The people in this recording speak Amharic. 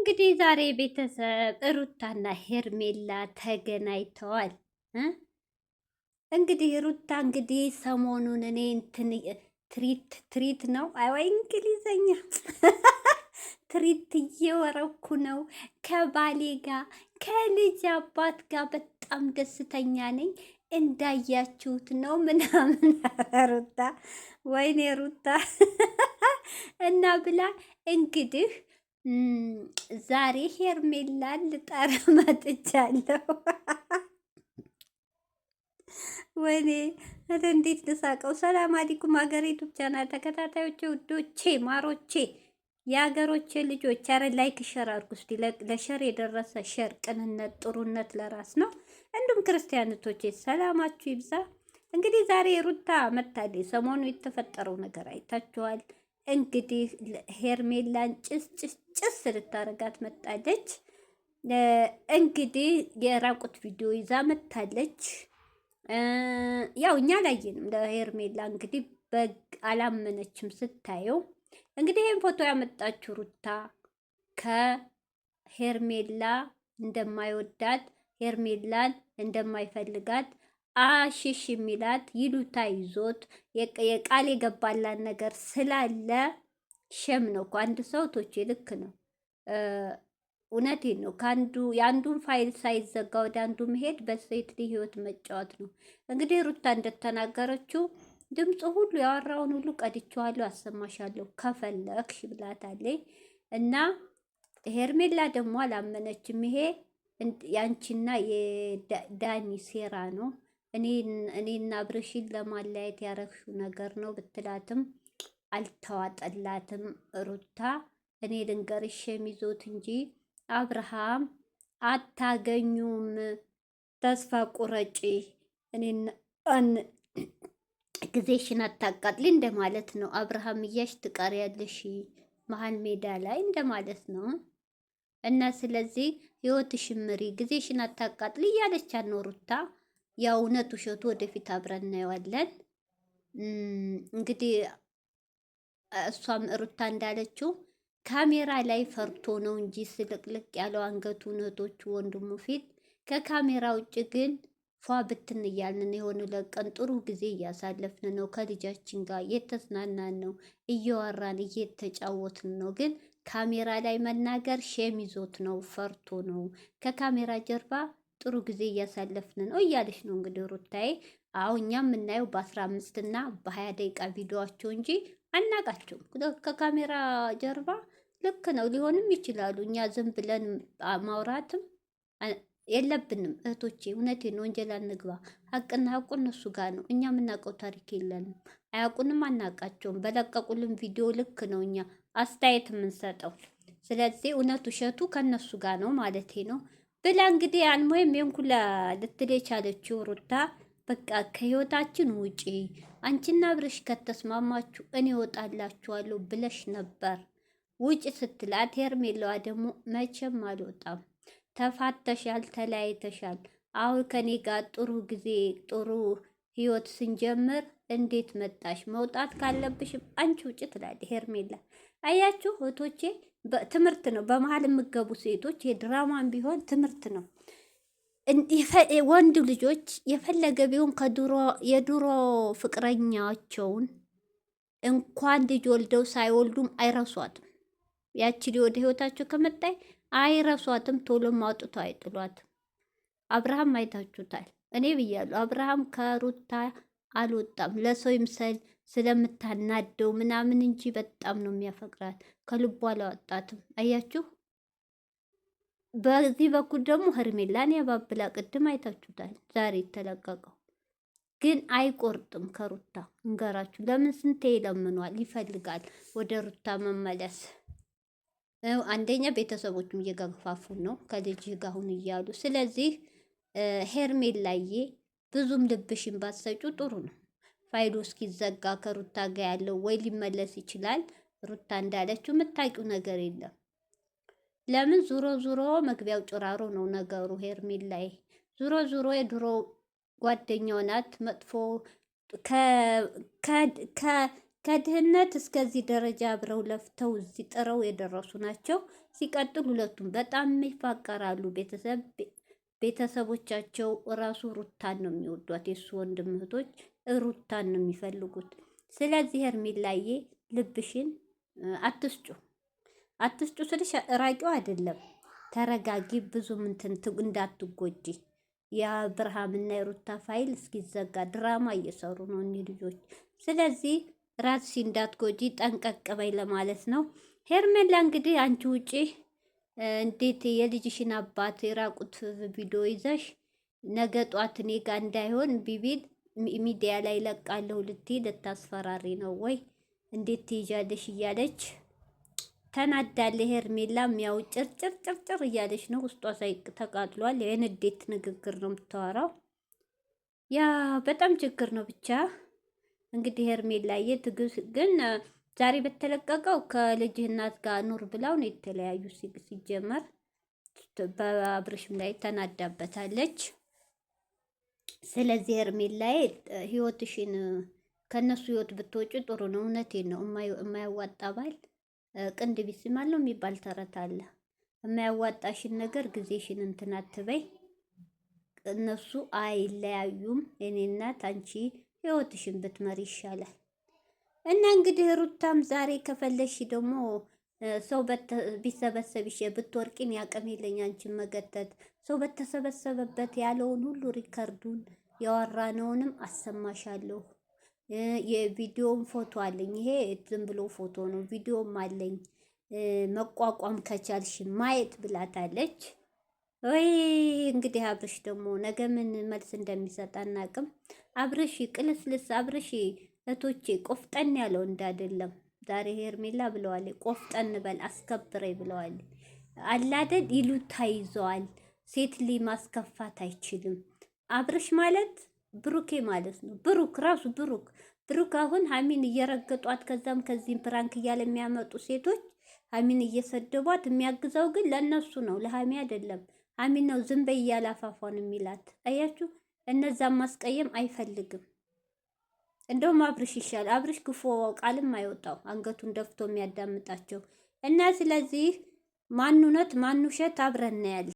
እንግዲህ ዛሬ ቤተሰብ ሩታና ሄርሜላ ተገናኝተዋል። እንግዲህ ሩታ እንግዲህ ሰሞኑን እኔ እንትን ትሪት ነው ወይ እንግሊዘኛ ትሪት እየወረኩ ነው ከባሌ ጋር ከልጅ አባት ጋር በጣም ደስተኛ ነኝ እንዳያችሁት ነው ምናምን ሩታ ወይኔ ሩታ እና ብላ እንግዲህ ዛሬ ሄርሜላን ልጠራ መጥቻለሁ። ወይኔ እንዴት ልሳቀው። ሰላም አለይኩም ሀገሬ ዩቱብ ቻናል ተከታታዮቼ፣ ውዶቼ፣ ማሮቼ፣ የሀገሮቼ ልጆች፣ አረ ላይክ ሸር አድርጉ እስቲ። ለሸር የደረሰ ሸር ቅንነት፣ ጥሩነት ለራስ ነው። እንዲሁም ክርስቲያኖቶቼ ሰላማችሁ ይብዛ። እንግዲህ ዛሬ ሩታ መታለች። ሰሞኑ የተፈጠረው ነገር አይታችኋል። እንግዲህ ሄርሜላን ጭስ ጭስ ጭስ ልታረጋት መጣለች። እንግዲህ የራቁት ቪዲዮ ይዛ መታለች። ያው እኛ አላየንም። ለሄርሜላ እንግዲህ በግ አላመነችም ስታየው። እንግዲህ ይህን ፎቶ ያመጣችው ሩታ ከሄርሜላ እንደማይወዳት ሄርሜላን እንደማይፈልጋት አሽሽ የሚላት ይሉታ ይዞት የቃል የገባላን ነገር ስላለ ሸም ነው እኮ አንድ ሰው ቶቼ ልክ ነው። እውነቴን ነው። ከአንዱ የአንዱን ፋይል ሳይዘጋ ወደ አንዱ መሄድ በሴት ልጅ ህይወት መጫወት ነው። እንግዲህ ሩታ እንደተናገረችው ድምፁ ሁሉ ያወራውን ሁሉ ቀድቼዋለሁ፣ አሰማሻለሁ ከፈለግሽ ብላታለች። እና ሄርሜላ ደግሞ አላመነችም። ይሄ ያንቺና የዳኒ ሴራ ነው፣ እኔና ብርሽን ለማለያየት ያረግሽው ነገር ነው ብትላትም አልተዋጠላትም። ሩታ እኔ ልንገርሽ የሚዞት እንጂ አብርሃም አታገኙም፣ ተስፋ ቁረጪ፣ እኔን ጊዜሽን አታቃጥሊ እንደማለት ነው። አብርሃም እያሽ ትቀሪያለሽ መሀል ሜዳ ላይ እንደማለት ነው። እና ስለዚህ ህይወትሽን ምሪ፣ ጊዜሽን አታቃጥሊ እያለች ነው ሩታ። ያው እውነት ውሸቱ ወደፊት አብረን እናየዋለን። እንግዲህ እሷም ሩታ እንዳለችው ካሜራ ላይ ፈርቶ ነው እንጂ ስልቅልቅ ያለው አንገቱ እህቶቹ ወንድሙ ፊት። ከካሜራ ውጭ ግን ፏ ብትን እያልን የሆነ ለቀን ጥሩ ጊዜ እያሳለፍን ነው። ከልጃችን ጋር እየተዝናናን ነው፣ እየዋራን እየተጫወትን ነው። ግን ካሜራ ላይ መናገር ሼም ይዞት ነው፣ ፈርቶ ነው። ከካሜራ ጀርባ ጥሩ ጊዜ እያሳለፍን ነው እያለች ነው እንግዲህ ሩታዬ። አሁ እኛ የምናየው በ15 እና በ20 ደቂቃ ቪዲዮቸው እንጂ አናቃቸውም። ከካሜራ ጀርባ ልክ ነው፣ ሊሆንም ይችላሉ። እኛ ዝም ብለን ማውራትም የለብንም እህቶቼ። እውነቴን ነው፣ ወንጀል አንግባ። ሀቅና ሀቁ እነሱ ጋር ነው። እኛ የምናውቀው ታሪክ የለንም። አያውቁንም፣ አናቃቸውም። በለቀቁልን ቪዲዮ ልክ ነው እኛ አስተያየት የምንሰጠው። ስለዚህ እውነት ውሸቱ ከነሱ ጋር ነው ማለቴ ነው ብላ እንግዲህ አልሞይም የንኩላ ልትል የቻለችው ሩታ በቃ ከህይወታችን ውጪ፣ አንቺና ብርሽ ከተስማማችሁ እኔ እወጣላችኋለሁ ብለሽ ነበር ውጭ ስትላት፣ ሄርሜላዋ ደግሞ መቼም አልወጣም፣ ተፋተሻል፣ ተለያይተሻል፣ አሁን ከኔ ጋር ጥሩ ጊዜ ጥሩ ህይወት ስንጀምር እንዴት መጣሽ? መውጣት ካለብሽም አንቺ ውጭ ትላለች ሄርሜላ። አያችሁ እህቶቼ፣ ትምህርት ነው። በመሀል የምገቡ ሴቶች የድራማን ቢሆን ትምህርት ነው። ወንድ ልጆች የፈለገ ቢሆን የድሮ ፍቅረኛቸውን እንኳን ልጅ ወልደው ሳይወልዱም አይረሷትም። ያቺ ወደ ህይወታቸው ከመጣይ አይረሷትም። ቶሎ አውጥቶ አይጥሏትም። አብርሃም አይታችሁታል። እኔ ብያለሁ፣ አብርሃም ከሩታ አልወጣም። ለሰው ይምሰል ስለምታናደው ምናምን እንጂ በጣም ነው የሚያፈቅራት። ከልቡ አላወጣትም። አያችሁ። በዚህ በኩል ደግሞ ሄርሜላን ያባብላ። ቅድም አይታችሁታል። ዛሬ የተለቀቀው ግን አይቆርጥም ከሩታ እንገራችሁ። ለምን ስንቴ ይለምኗል፣ ይፈልጋል ወደ ሩታ መመለስ። አንደኛ ቤተሰቦቹም እየገፋፉ ነው ከልጅ ጋር ሁን እያሉ። ስለዚህ ሄርሜላዬ ብዙም ልብሽን ባሰጩ ጥሩ ነው። ፋይሉ እስኪዘጋ ከሩታ ጋር ያለው ወይ ሊመለስ ይችላል። ሩታ እንዳለችው የምታውቂው ነገር የለም። ለምን ዙሮ ዙሮ መግቢያው ጭራሮ ነው ነገሩ። ሄርሜላዬ ዙሮ ዙሮ የድሮ ጓደኛው ናት። መጥፎ ከድህነት እስከዚህ ደረጃ አብረው ለፍተው እዚህ ጥረው የደረሱ ናቸው። ሲቀጥል ሁለቱም በጣም ይፋቀራሉ። ቤተሰቦቻቸው እራሱ ሩታን ነው የሚወዷት። የሱ ወንድም እህቶች ሩታን ነው የሚፈልጉት። ስለዚህ ሄርሜላዬ ልብሽን አትስጩ። አትስጩ ስልሽ ራቂው አይደለም፣ ተረጋጊ። ብዙ ምንትን እንዳትጎጂ። የአብርሃምና የሩታ ፋይል እስኪዘጋ ድራማ እየሰሩ ነው እኒህ ልጆች። ስለዚህ ራስሽ እንዳትጎጂ ጠንቀቅ በይ ለማለት ነው። ሄርሜላ እንግዲህ አንቺ ውጪ እንዴት የልጅሽን አባት የራቁት ቪዲዮ ይዘሽ ነገ ጧት እኔ ጋ እንዳይሆን ቢቢል ሚዲያ ላይ ለቃለሁ ልትይ ልታስፈራሪ ነው ወይ? እንዴት ትይዣለሽ እያለች ተናዳለ። ሄርሜላም ያው ጭርጭር እያለች ነው። ውስጧ ሳይቅ ተቃጥሏል። የንዴት ንግግር ነው የምታወራው። ያ በጣም ችግር ነው። ብቻ እንግዲህ ሄርሜላዬ ትግስ ግን ዛሬ በተለቀቀው ከልጅ እናት ጋር ኑር ብላው ነው የተለያዩ። ሲጀመር በአብርሽም ላይ ተናዳበታለች። ስለዚህ ሄርሜላዬ ህይወትሽን ከነሱ ህይወት ብትወጪ ጥሩ ነው። እውነቴን ነው። የማያዋጣ ባል ቅንድ ቢስማል ነው የሚባል ተረት አለ። የማያዋጣሽን ነገር ጊዜሽን እንትን አትበይ። እነሱ አይለያዩም። የኔ እናት አንቺ ህይወትሽን ብትመሪ ይሻላል። እና እንግዲህ ሩታም ዛሬ ከፈለሽ ደግሞ ሰው ቢሰበሰብሽ ብትወርቂን ያቅም የለኝ አንቺን መገተት። ሰው በተሰበሰበበት ያለውን ሁሉ ሪከርዱን ያወራነውንም አሰማሻለሁ። የቪዲዮም ፎቶ አለኝ። ይሄ ዝም ብሎ ፎቶ ነው፣ ቪዲዮም አለኝ። መቋቋም ከቻልሽ ማየት ብላታለች። ወይ እንግዲህ አብርሽ ደግሞ ነገ ምን መልስ እንደሚሰጥ አናቅም። አብርሽ ቅልስልስ አብርሽ እቶቼ ቆፍጠን ያለው እንዳይደለም ዛሬ ሄርሜላ ብለዋል። ቆፍጠን በል አስከብረኝ ብለዋል። አላደድ ይሉታ ይዘዋል። ሴት ሊ ማስከፋት አይችልም። አብርሽ ማለት ብሩኬ ማለት ነው። ብሩክ ራሱ ብሩክ አሁን ሀሚን እየረገጧት ከዛም ከዚህም ፕራንክ እያለ የሚያመጡ ሴቶች ሀሚን እየሰደቧት የሚያግዘው ግን ለነሱ ነው፣ ለሀሚ አይደለም። ሀሚን ነው ዝም በይ እያለ አፋፏን የሚላት አያችሁ። እነዛም ማስቀየም አይፈልግም። እንደውም አብርሽ ይሻል። አብርሽ ክፉ ቃልም አይወጣው፣ አንገቱን ደፍቶ የሚያዳምጣቸው እና ስለዚህ ማን እውነት ማን ውሸት አብረን እናያለን።